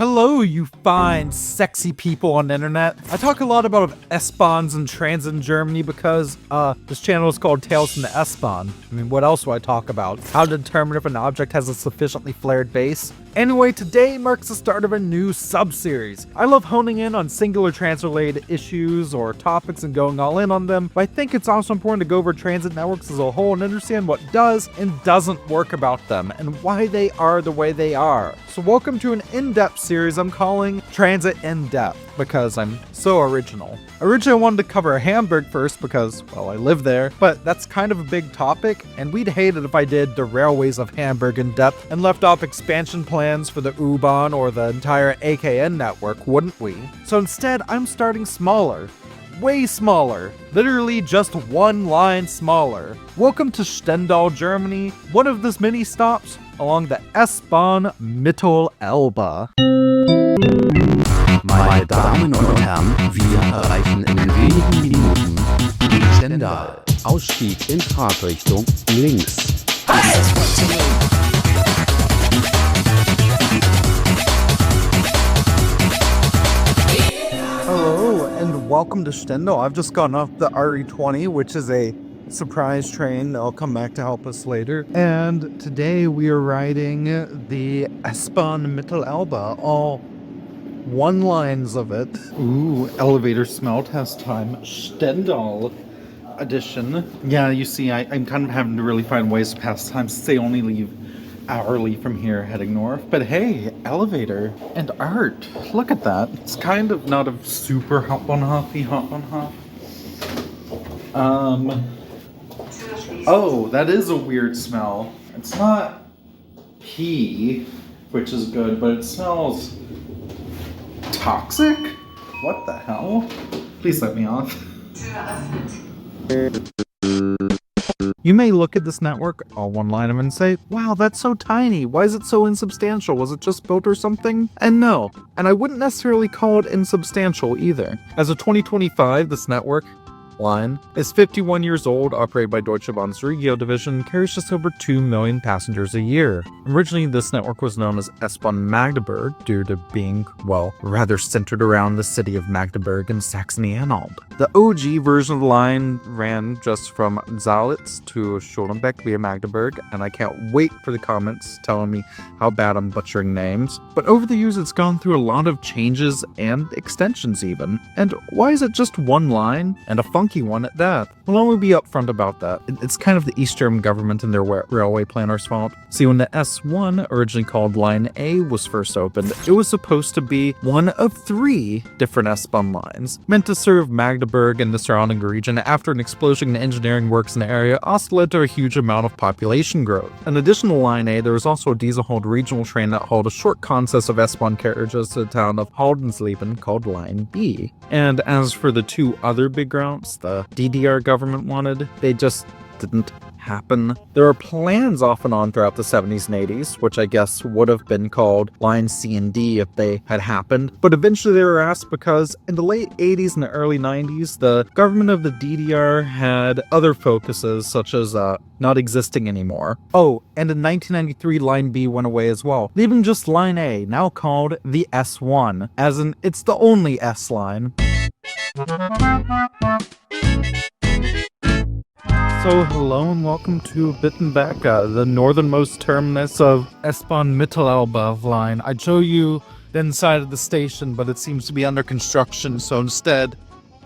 Hello, you fine, sexy people on the internet. I talk a lot about S-Bahns and transit in Germany because, this channel is called Tales from the S-Bahn. I mean, what else do I talk about? How to determine if an object has a sufficiently flared base? Anyway, today marks the start of a new sub-series. I love honing in on singular transit-related issues or topics and going all in on them, but I think it's also important to go over transit networks as a whole and understand what does and doesn't work about them and why they are the way they are. So welcome to an in-depth series I'm calling Transit In-Depth, because I'm so original. Originally I wanted to cover Hamburg first because, well, I live there, but that's kind of a big topic, and we'd hate it if I did the railways of Hamburg in depth and left off expansion plans for the U-Bahn or the entire AKN network, wouldn't we? So instead, I'm starting smaller. Way smaller. Literally just one line smaller. Welcome to Stendal, Germany, one of the many stops along the S-Bahn Mittelelbe. Meine Damen und Herren, wir erreichen in wenigen Minuten Stendal. Ausstieg in Fahrtrichtung links. Hello and welcome to Stendal. I've just gotten off the RE20, which is a surprise train. I'll come back to help us later. And today we are riding the S-Bahn Mittelelbe, all one lines of it. Ooh, elevator smell test time. Stendal edition. Yeah, you see, I'm kind of having to really find ways to pass time since they only leave hourly from here heading north. But hey, elevator and art. Look at that. It's kind of not a super hop-on-hoppy hop-on-hop. Oh, that is a weird smell. It's not pee, which is good, but it smells toxic? What the hell? Please let me off. You may look at this network, all one line of it, and say, wow, that's so tiny. Why is it so insubstantial? Was it just built or something? And no. And I wouldn't necessarily call it insubstantial either. As of 2025, this network line is 51 years old, operated by Deutsche Bahn's Regio division, carries just over 2 million passengers a year. Originally, this network was known as S-Bahn Magdeburg due to being, well, rather centered around the city of Magdeburg in Saxony-Anhalt. The OG version of the line ran just from Zielitz to Schulenbeck via Magdeburg, and I can't wait for the comments telling me how bad I'm butchering names. But over the years, it's gone through a lot of changes and extensions even. And why is it just one line and a funky one at that? We'll only be upfront about that. It's kind of the East German government and their railway planners' fault. See, when the S1, originally called Line A, was first opened, it was supposed to be one of 3 different S-Bahn lines, meant to serve Magdeburg and the surrounding region after an explosion in engineering works in the area also led to a huge amount of population growth. In addition to Line A, there was also a diesel-hauled regional train that hauled a short consist of S-Bahn carriages to the town of Haldensleben called Line B. And as for the 2 other big routes the DDR government wanted, they just didn't happen. There were plans off and on throughout the 70s and 80s, which I guess would have been called Line C and D if they had happened, but eventually they were asked because in the late 80s and the early 90s, the government of the DDR had other focuses, such as not existing anymore. Oh, and in 1993, Line B went away as well, leaving just Line A, now called the S1, as in it's the only S line. So hello and welcome to Wittenberge, the northernmost terminus of S-Bahn Mittelelbe line. I'd show you the inside of the station, but it seems to be under construction, so instead,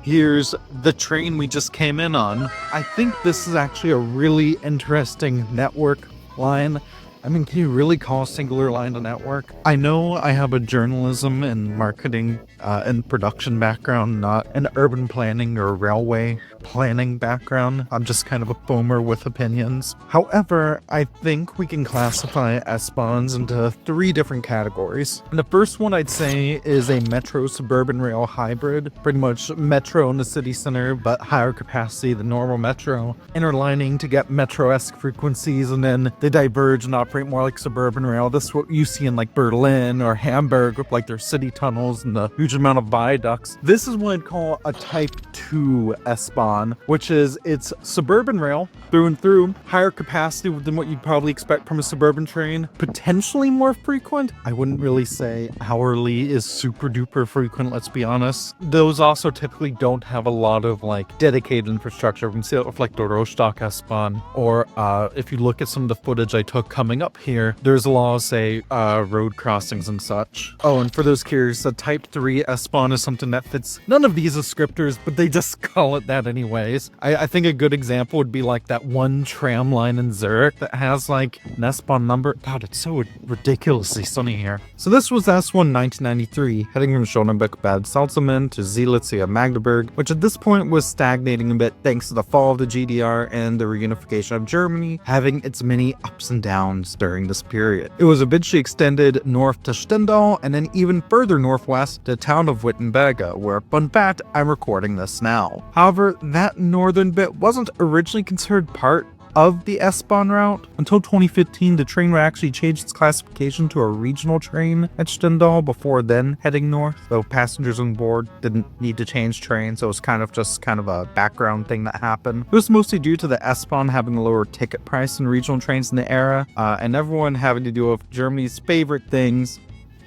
here's the train we just came in on. I think this is actually a really interesting network line. I mean, can you really call a singular line a network? I know I have a journalism and marketing and production background, not an urban planning or railway planning background. I'm just kind of a boomer with opinions. However, I think we can classify S-Bahns into 3 different categories. And the first one I'd say is a metro suburban rail hybrid, pretty much metro in the city center, but higher capacity than normal metro, interlining to get metro-esque frequencies, and then they diverge and operate more like suburban rail. This is what you see in like Berlin or Hamburg with like their city tunnels and the huge amount of viaducts. This is what I'd call a type 2 S-Bahn S-Bahn, which is its suburban rail through and through, higher capacity than what you'd probably expect from a suburban train, potentially more frequent. I wouldn't really say hourly is super duper frequent, let's be honest. Those also typically don't have a lot of like dedicated infrastructure. We can see it with like the Rostock S-Bahn, or if you look at some of the footage I took coming up here, there's a lot of say road crossings and such. Oh, and for those curious, the Type 3 S-Bahn is something that fits none of these descriptors, but they just call it that anyways. I think a good example would be like that one tram line in Zurich that has like an S-Bahn number. God, it's so ridiculously sunny here. So this was S1 1993, heading from Schönebeck Bad Salzelmen to Zielitz Magdeburg, which at this point was stagnating a bit thanks to the fall of the GDR and the reunification of Germany, having its many ups and downs during this period. It was eventually extended north to Stendal and then even further northwest to the town of Wittenberge, where, fun fact, I'm recording this now. However, that northern bit wasn't originally considered part of the S-Bahn route. Until 2015, the train would actually change its classification to a regional train at Stendal before then heading north, though passengers on board didn't need to change trains, so it was kind of a background thing that happened. It was mostly due to the S-Bahn having a lower ticket price than regional trains in the era, and everyone having to deal with Germany's favorite things,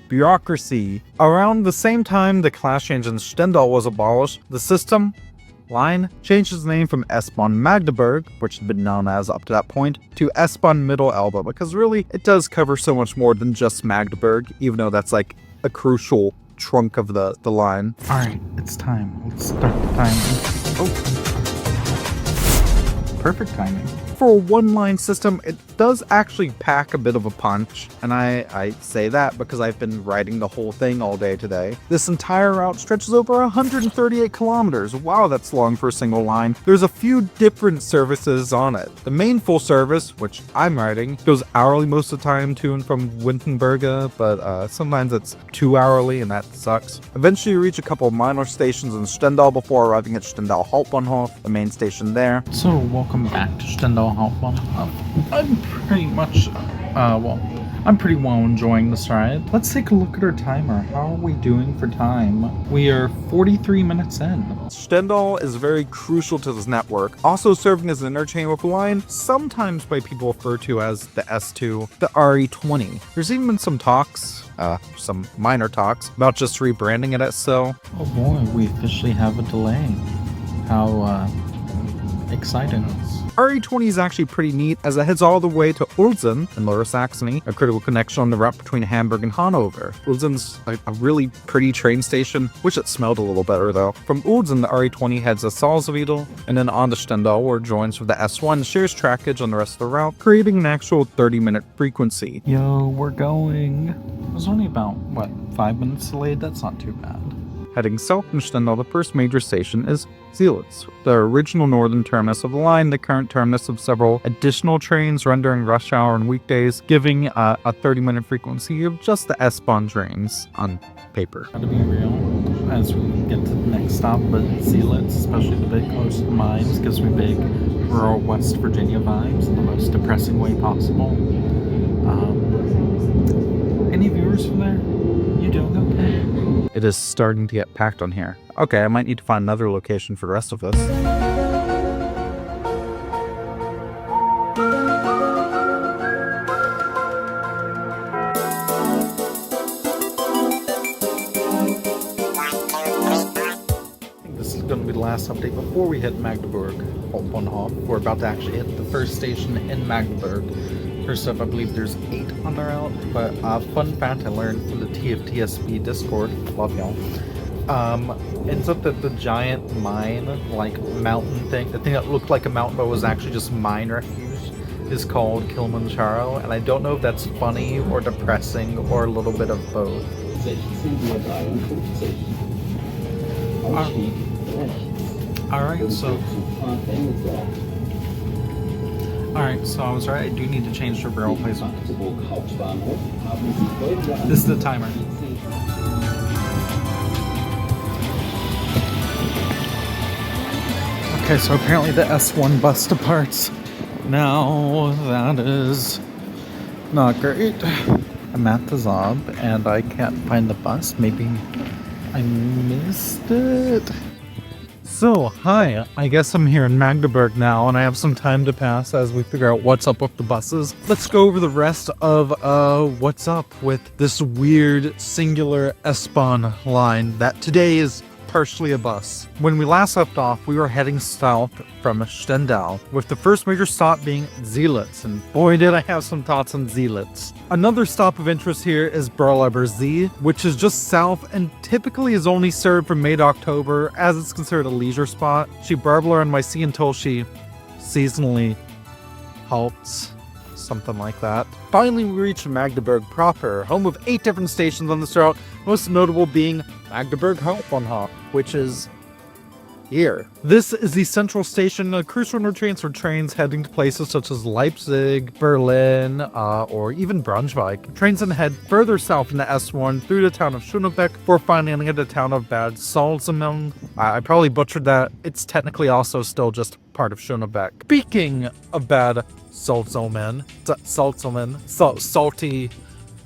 bureaucracy. Around the same time the class change in Stendal was abolished, the system line changed its name from S-Bahn Magdeburg, which had been known as up to that point, to S-Bahn Mittelelbe, because really it does cover so much more than just Magdeburg, even though that's like a crucial trunk of the line. Alright, it's time. Let's start the timing. Oh. Perfect timing. For a one-line system, it does actually pack a bit of a punch, and I say that because I've been riding the whole thing all day today. This entire route stretches over 138 kilometers. Wow, that's long for a single line. There's a few different services on it. The main full service, which I'm riding, goes hourly most of the time to and from Wittenberge, but sometimes it's 2 hourly, and that sucks. Eventually you reach a couple of minor stations in Stendal before arriving at Stendal Hauptbahnhof, the main station there. So welcome back to Stendal Hauptbahnhof. I'm pretty well enjoying this ride. Let's take a look at our timer. How are we doing for time? We are 43 minutes in. Stendal is very crucial to this network, also serving as an interchange with a line sometimes by people referred to as the S2, the RE20. There's even been some talks, some minor talks, about just rebranding it as so. Oh boy, we officially have a delay. How exciting. RE20 is actually pretty neat as it heads all the way to Uelzen in Lower Saxony, a critical connection on the route between Hamburg and Hanover. Uelzen's a really pretty train station. Wish it smelled a little better though. From Uelzen, the RE20 heads to Salzwedel and then on to Stendal, where it joins with the S1, shares trackage on the rest of the route, creating an actual 30-minute frequency. Yo, we're going. It was only about, 5 minutes delayed? That's not too bad. Heading south from Stendal, the first major station is Zielitz, the original northern terminus of the line, the current terminus of several additional trains run during rush hour and weekdays, giving a 30-minute frequency of just the S-Bahn trains on paper. Gotta be real, as we get to the next stop, but Zielitz, especially the big coast of the mines, gives me big rural West Virginia vibes in the most depressing way possible. Any viewers from there? You doing okay? It is starting to get packed on here. Okay, I might need to find another location for the rest of this. I think this is going to be the last update before we hit Magdeburg. Hauptbahnhof. We're about to actually hit the first station in Magdeburg. First up, I believe there's 8 on the route, but fun fact I learned from the TFTSB Discord, love y'all, ends up that the giant mine, like mountain thing, the thing that looked like a mountain but was actually just mine refuge, is called Kilimanjaro, and I don't know if that's funny or depressing or a little bit of both. Alright, so I was right, I do need to change the rail placement. This is the timer. Okay, so apparently the S1 bus departs. Now, that is not great. I'm at the Zob, and I can't find the bus. Maybe I missed it? So, hi, I guess I'm here in Magdeburg now, and I have some time to pass as we figure out what's up with the buses. Let's go over the rest of, what's up with this weird singular S-Bahn line that today is partially a bus. When we last left off, we were heading south from Stendal, with the first major stop being Zielitz, and boy did I have some thoughts on Zielitz. Another stop of interest here is Bremerhaven, which is just south and typically is only served from May to October, as it's considered a leisure spot. She barbler on my sea until she seasonally halts. Something like that. Finally, we reached Magdeburg proper, home of 8 different stations on this route, most notable being Magdeburg Hauptbahnhof, which is here. This is the central station, a crucial interchange for trains heading to places such as Leipzig, Berlin, or even Braunschweig. Trains then head further south in the S1 through the town of Schönebeck before finally ending at the town of Bad Salzelmen. I probably butchered that. It's technically also still just part of Schönebeck. Speaking of Bad Salzelmen, salty,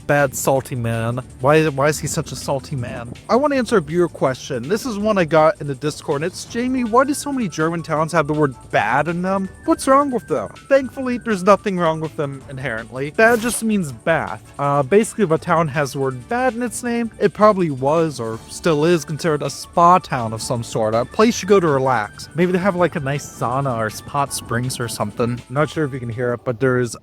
bad salty man. Why is he such a salty man? I want to answer a viewer question. This is one I got in the Discord, and it's, Jamie, why do so many German towns have the word bad in them? What's wrong with them? Thankfully, there's nothing wrong with them inherently. Bad just means bath. Basically, if a town has the word bad in its name, it probably was or still is considered a spa town of some sort, a place you go to relax. Maybe they have like a nice sauna or hot springs or something. I'm not sure if you can hear it, but there is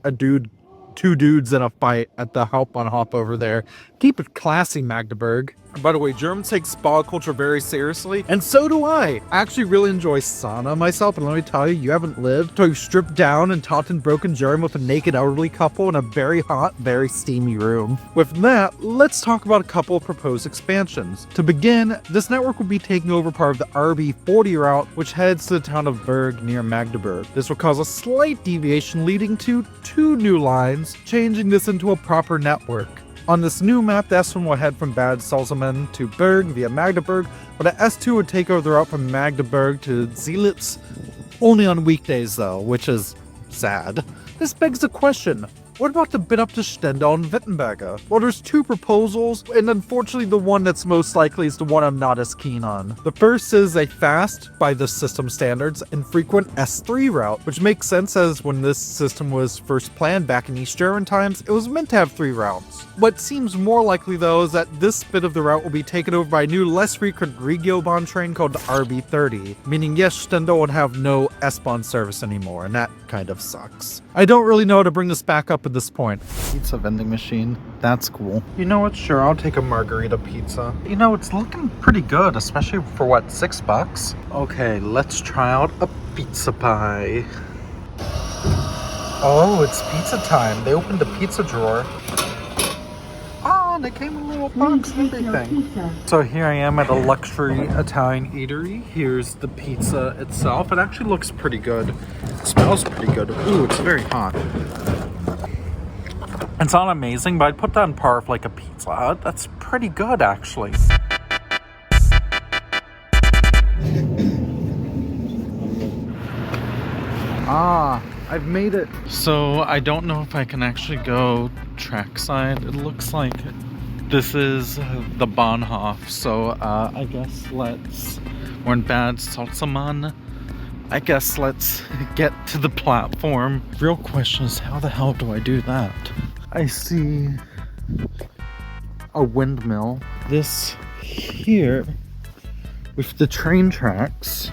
two dudes in a fight at the Hauptbahnhof over there. Keep it classy, Magdeburg. By the way, Germans take spa culture very seriously, and so do I. I actually really enjoy sauna myself, and let me tell you, you haven't lived till you stripped down and taught in broken German with a naked elderly couple in a very hot, very steamy room. With that, let's talk about a couple of proposed expansions. To begin, this network will be taking over part of the RB40 route, which heads to the town of Berg near Magdeburg. This will cause a slight deviation leading to 2 new lines, changing this into a proper network. On this new map, the S1 will head from Bad Salzelmen to Berg via Magdeburg, but the S2 would take over the route from Magdeburg to Zielitz, only on weekdays though, which is sad. This begs the question, what about the bit up to Stendal and Wittenberge? Well, there's 2 proposals, and unfortunately the one that's most likely is the one I'm not as keen on. The first is a fast, by the system standards, and frequent S3 route, which makes sense as when this system was first planned back in East German times, it was meant to have 3 routes. What seems more likely though is that this bit of the route will be taken over by a new, less frequent Regiobahn train called the RB30, meaning yes, Stendal would have no S-Bahn service anymore, and that kind of sucks. I don't really know how to bring this back up at this point. Pizza vending machine. That's cool. You know what? Sure, I'll take a margarita pizza. You know, it's looking pretty good, especially for what, $6? Okay, let's try out a pizza pie. Oh, it's pizza time. They opened the pizza drawer. Oh, they came in a little box and everything. So here I am at a luxury Italian eatery. Here's the pizza itself. It actually looks pretty good. It smells pretty good. Ooh, it's very hot. It's not amazing, but I'd put that on par with like a Pizza Hut. That's pretty good, actually. I've made it. So I don't know if I can actually go trackside. It looks like this is the Bahnhof. So I guess we're in Bad Salzelmen. I guess let's get to the platform. Real question is, how the hell do I do that? I see a windmill. This here, with the train tracks,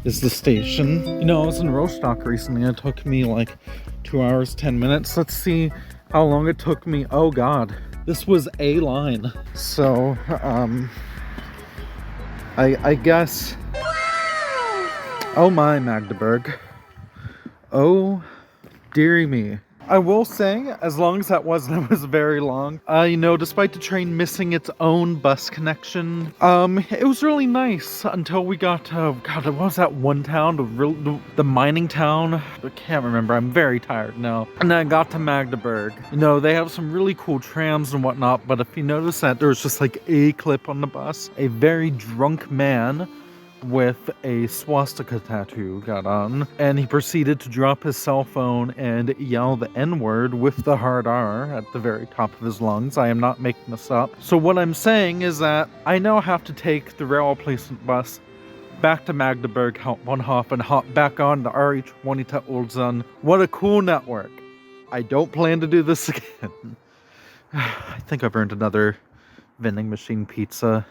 is the station. You know, I was in Rostock recently. It took me like 2 hours, 10 minutes. Let's see how long it took me. Oh God, this was a line. So, I guess. Oh my, Magdeburg. Oh, dearie me. I will say, as long as that was very long, you know, despite the train missing its own bus connection, it was really nice until we got to, God, what was that one town? The mining town? I can't remember. I'm very tired now. And then I got to Magdeburg. You know, they have some really cool trams and whatnot, but if you notice that there was just like a clip on the bus, a very drunk man with a swastika tattoo got on, and he proceeded to drop his cell phone and yell the N-word with the hard R at the very top of his lungs. I am not making this up. So what I'm saying is that I now have to take the rail replacement bus back to Magdeburg, one hop, and hop back on the RE20 to Ulsan. What a cool network. I don't plan to do this again. I think I've earned another vending machine pizza.